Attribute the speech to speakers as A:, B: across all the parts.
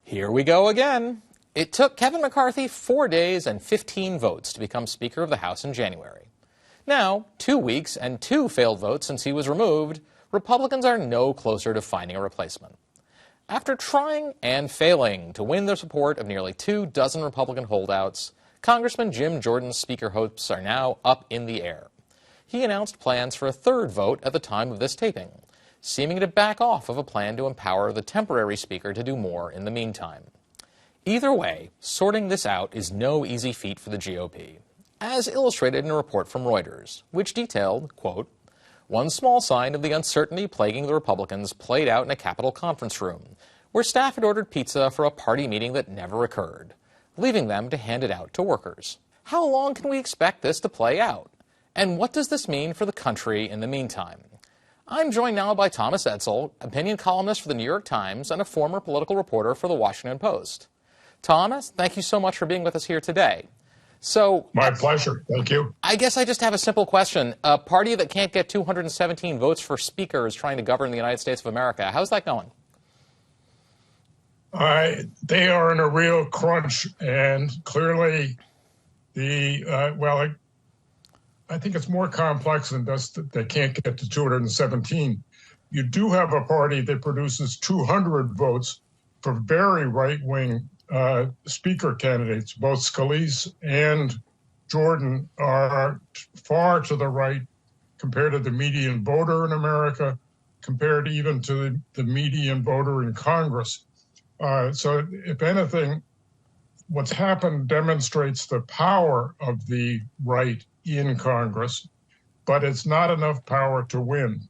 A: Here we go again. It took Kevin McCarthy 4 days and 15 votes to become Speaker of the House in January. Now, 2 weeks and 2 failed votes since he was removed, Republicans are no closer to finding a replacement. After trying and failing to win the support of nearly 24 Republican holdouts, Congressman Jim Jordan's Speaker hopes are now up in the air. He announced plans for a third vote at the time of this taping, seeming to back off of a plan to empower the temporary Speaker to do more in the meantime. Either way, sorting this out is no easy feat for the GOP, as illustrated in a report from Reuters, which detailed, quote, one small sign of the uncertainty plaguing the Republicans played out in a Capitol conference room, where staff had ordered pizza for a party meeting that never occurred, leaving them to hand it out to workers. How long can we expect this to play out? And what does this mean for the country in the meantime? I'm joined now by Thomas Edsall, opinion columnist for the New York Times and a former political reporter for the Washington Post. Thomas, thank you so much for being with us here today.
B: My pleasure. Thank you.
A: I guess I just have a simple question. A party that can't get 217 votes for Speaker is trying to govern the United States of America. How's that going?
B: They are in a real crunch, and clearly I think it's more complex than just that they can't get to 217. You do have a party that produces 200 votes for very right-wing Speaker candidates. Both Scalise and Jordan are far to the right compared to the median voter in America, compared even to the median voter in Congress. So if anything, what's happened demonstrates the power of the right in Congress, but it's not enough power to win.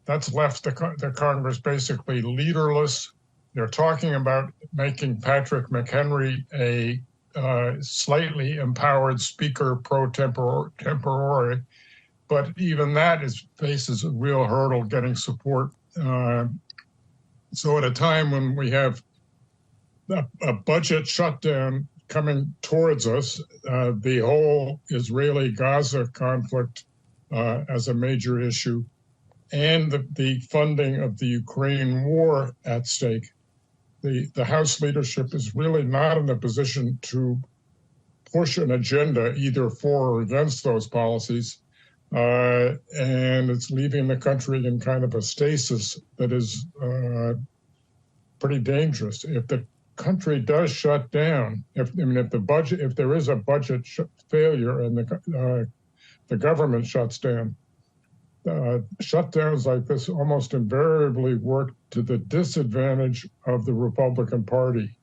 B: That's left the Congress basically leaderless. They're talking about making Patrick McHenry a slightly empowered Speaker pro tempore, but even that faces a real hurdle getting support. So at a time when we have a budget shutdown coming towards us, the whole Israeli-Gaza conflict as a major issue, and the funding of the Ukraine war at stake, the House leadership is really not in a position to push an agenda either for or against those policies, and it's leaving the country in kind of a stasis that is pretty dangerous. If the country does shut down, if there is a budget failure and the government shuts down, shutdowns like this almost invariably work to the disadvantage of the Republican Party.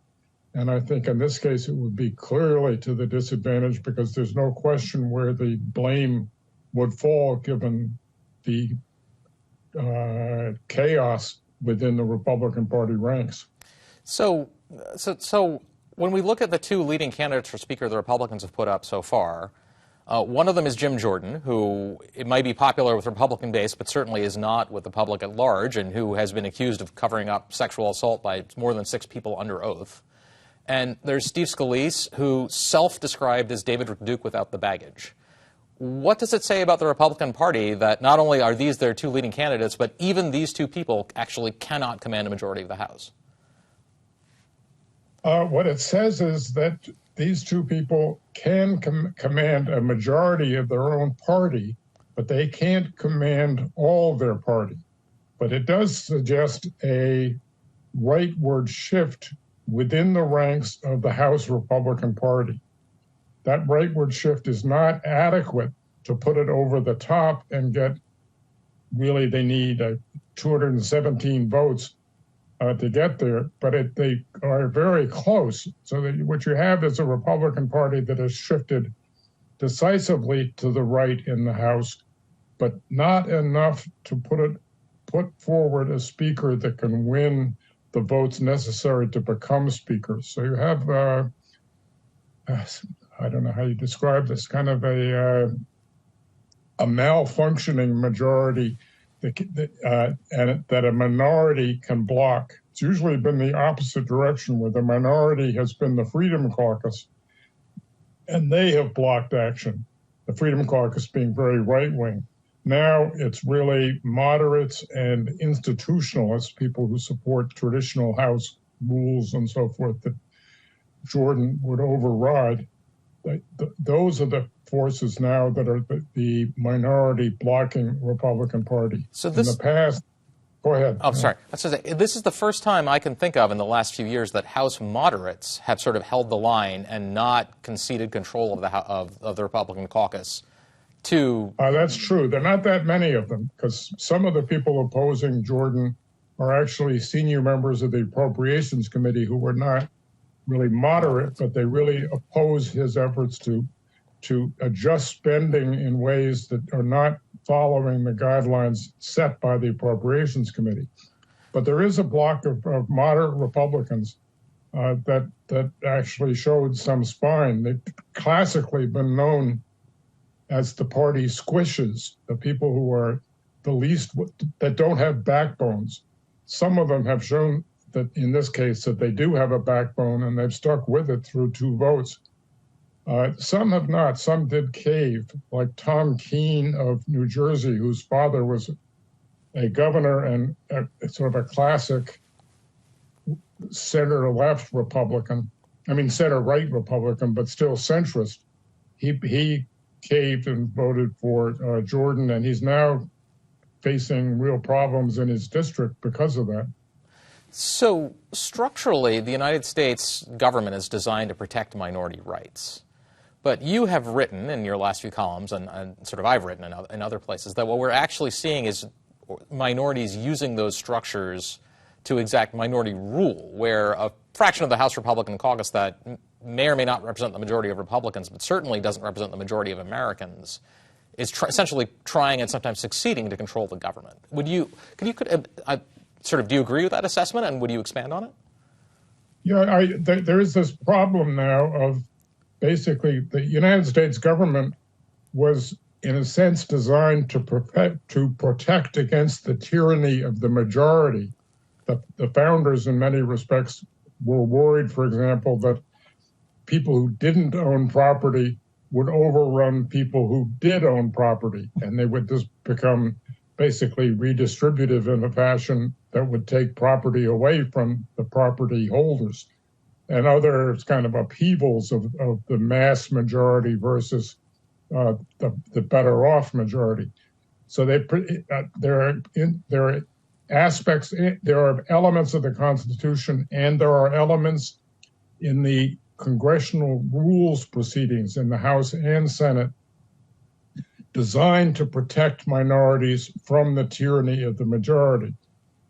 B: And I think in this case, it would be clearly to the disadvantage, because there's no question where the blame would fall given the chaos within the Republican Party ranks.
A: So when we look at the two leading candidates for Speaker the Republicans have put up so far, one of them is Jim Jordan, who it might be popular with the Republican base, but certainly is not with the public at large, and who has been accused of covering up sexual assault by more than 6 people under oath. And there's Steve Scalise, who self-described as David Duke without the baggage. What does it say about the Republican Party that not only are these their two leading candidates, but even these two people actually cannot command a majority of the House?
B: What it says is that these two people can command a majority of their own party, but they can't command all their party. But it does suggest a rightward shift within the ranks of the House Republican Party. That rightward shift is not adequate to put it over the top and get, really they need 217 votes to get there, but they are very close. So that what you have is a Republican Party that has shifted decisively to the right in the House, but not enough to put forward a Speaker that can win the votes necessary to become Speaker. So you have, I don't know how you describe this, kind of a malfunctioning majority that a minority can block. It's usually been the opposite direction, where the minority has been the Freedom Caucus, and they have blocked action, the Freedom Caucus being very right-wing. Now it's really moderates and institutionalists, people who support traditional House rules and so forth that Jordan would override. Those are the forces now that are the minority blocking Republican Party.
A: So
B: in the past, go ahead.
A: Oh, sorry. This is the first time I can think of in the last few years that House moderates have sort of held the line and not conceded control of the Republican caucus to...
B: That's true. There are not that many of them, because some of the people opposing Jordan are actually senior members of the Appropriations Committee who were not really moderate, but they really oppose his efforts to adjust spending in ways that are not following the guidelines set by the Appropriations Committee. But there is a block of moderate Republicans that actually showed some spine. They've classically been known as the party squishes, the people who are the least, that don't have backbones. Some of them have shown that in this case that they do have a backbone, and they've stuck with it through 2 votes. Some have not. Some did cave, like Tom Keene of New Jersey, whose father was a governor and sort of a classic center-left Republican. I mean, center-right Republican, but still centrist. He caved and voted for Jordan, and he's now facing real problems in his district because of that.
A: So structurally, the United States government is designed to protect minority rights. But you have written in your last few columns, and sort of I've written in other places, that what we're actually seeing is minorities using those structures to exact minority rule, where a fraction of the House Republican caucus that may or may not represent the majority of Republicans, but certainly doesn't represent the majority of Americans, is essentially trying and sometimes succeeding to control the government. Do you agree with that assessment, and would you expand on it?
B: Yeah, there is this problem now of basically the United States government was, in a sense, designed to protect against the tyranny of the majority. The founders, in many respects, were worried, for example, that people who didn't own property would overrun people who did own property, and they would just become basically redistributive in a fashion that would take property away from the property holders, and other kind of upheavals of the mass majority versus the better off majority. So there are aspects, there are elements of the Constitution, and there are elements in the congressional rules proceedings in the House and Senate designed to protect minorities from the tyranny of the majority.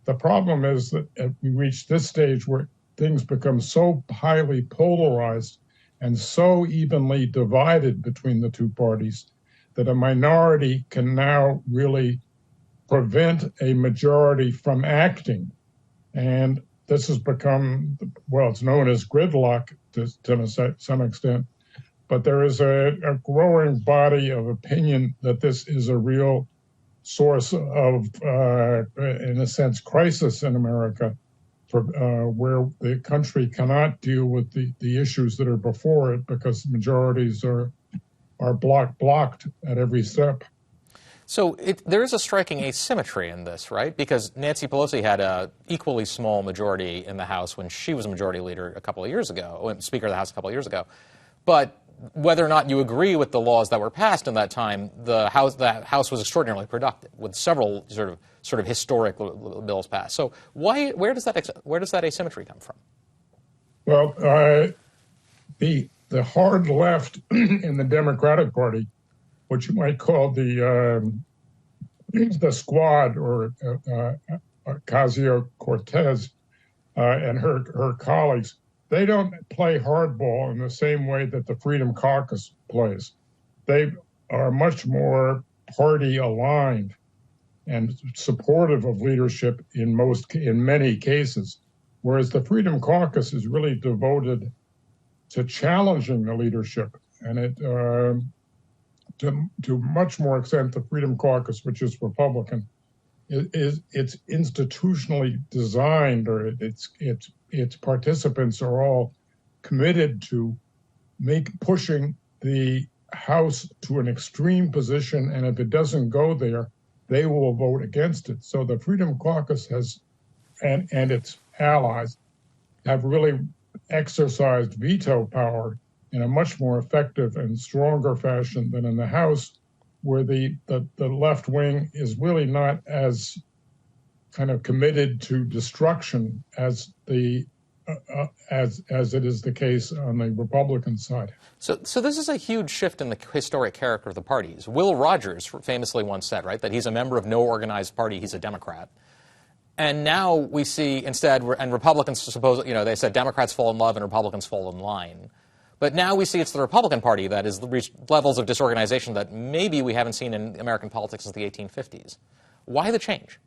B: The problem is that we reach this stage where things become so highly polarized and so evenly divided between the 2 parties that a minority can now really prevent a majority from acting. And this has become, well, it's known as gridlock to some extent, but there is a growing body of opinion that this is a real source of, in a sense, crisis in America, where the country cannot deal with the issues that are before it because majorities are blocked at every step.
A: So there is a striking asymmetry in this, right? Because Nancy Pelosi had an equally small majority in the House when she was a majority leader a couple of years ago, Speaker of the House a couple of years ago. But whether or not you agree with the laws that were passed in that time, the House was extraordinarily productive with several sort of historic bills passed. So where does that asymmetry come from?
B: Well, the hard left in the Democratic Party, what you might call the squad, or Ocasio-Cortez and her colleagues, they don't play hardball in the same way that the Freedom Caucus plays. They are much more party aligned and supportive of leadership in many cases, whereas the Freedom Caucus is really devoted to challenging the leadership, and it to much more extent the Freedom Caucus, which is Republican, it's institutionally designed, or its participants are all committed to pushing the House to an extreme position, and if it doesn't go there, they will vote against it. So the Freedom Caucus and its allies have really exercised veto power in a much more effective and stronger fashion than in the House, where the left wing is really not as kind of committed to destruction as as it is the case on the Republican side.
A: So this is a huge shift in the historic character of the parties. Will Rogers famously once said, right, that he's a member of no organized party, he's a Democrat. And now we see instead, and Republicans suppose, they said Democrats fall in love and Republicans fall in line. But now we see it's the Republican Party that has reached levels of disorganization that maybe we haven't seen in American politics since the 1850s. Why the change?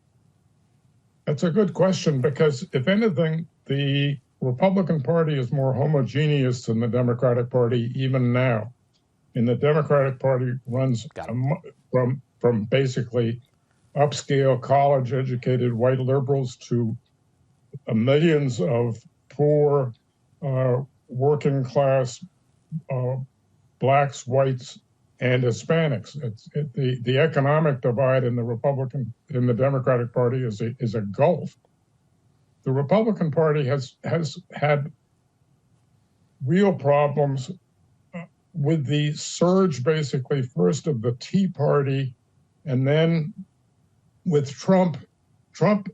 B: That's a good question, because if anything, the Republican Party is more homogeneous than the Democratic Party even now. And the Democratic Party runs from basically upscale college-educated white liberals to millions of poor, working class blacks, whites, and Hispanics. The economic divide in the Democratic Party is a gulf. The Republican Party has had real problems with the surge, basically, first of the Tea Party, and then with Trump. Trump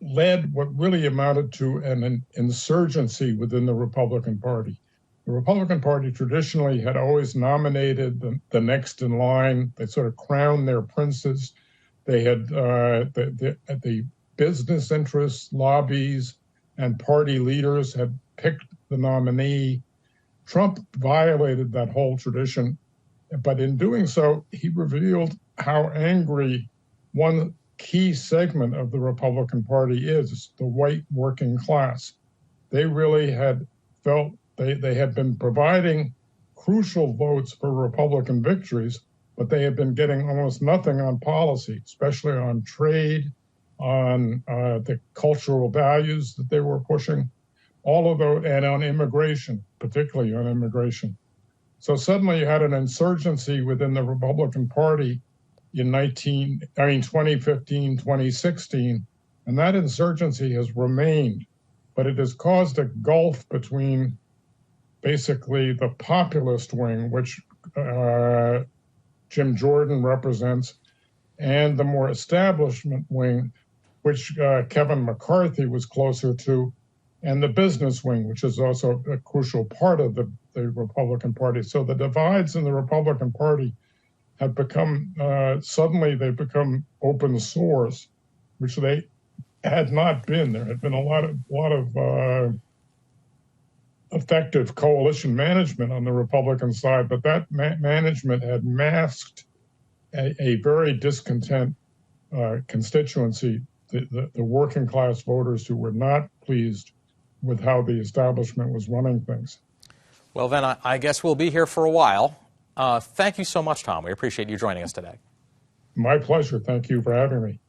B: led what really amounted to an insurgency within the Republican Party. The Republican Party traditionally had always nominated the next in line. They sort of crowned their princes. They had the business interests, lobbies, and party leaders had picked the nominee. Trump violated that whole tradition, but in doing so, he revealed how angry one key segment of the Republican Party is, the white working class. They really had felt they had been providing crucial votes for Republican victories, but they had been getting almost nothing on policy, especially on trade, on the cultural values that they were pushing, all of those, and on immigration, particularly on immigration. So suddenly you had an insurgency within the Republican Party in 2015, 2016, and that insurgency has remained, but it has caused a gulf between basically the populist wing, which Jim Jordan represents, and the more establishment wing, which Kevin McCarthy was closer to, and the business wing, which is also a crucial part of the Republican Party. So the divides in the Republican Party have become, suddenly they've become open sores, which they had not been. There had been a lot of effective coalition management on the Republican side, but that management had masked a very discontent constituency, the working class voters who were not pleased with how the establishment was running things.
A: Well, then I guess we'll be here for a while. Thank you so much, Tom. We appreciate you joining us today.
B: My pleasure. Thank you for having me.